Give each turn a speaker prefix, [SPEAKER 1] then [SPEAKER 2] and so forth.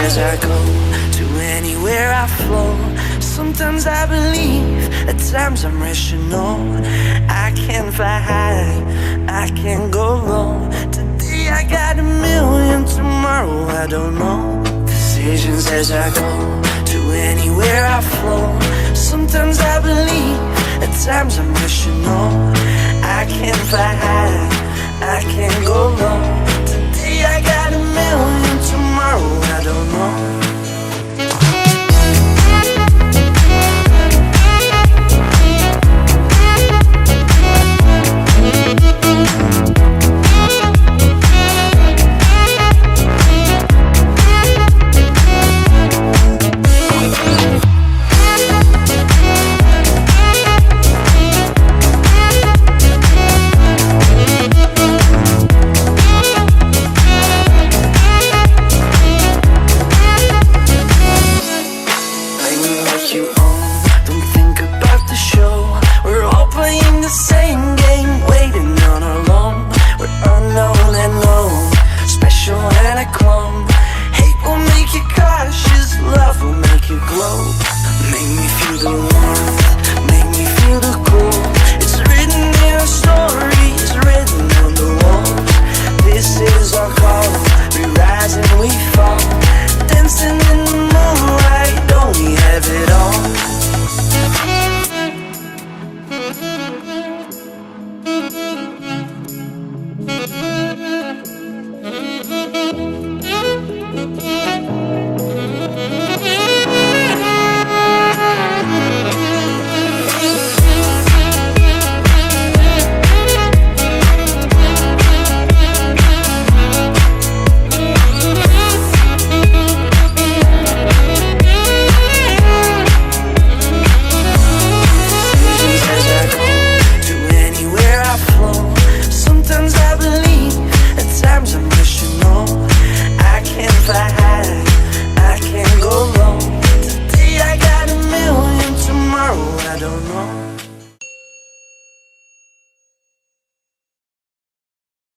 [SPEAKER 1] as I go, to anywhere I flow. Sometimes I believe, at times I'm rational. I can fly high, I can go low. Today I got a million, tomorrow I don't know. Decisions as I go, to anywhere I flow. Sometimes I believe, at times I'm rational. I can fly high, I can go low. Today I got a million,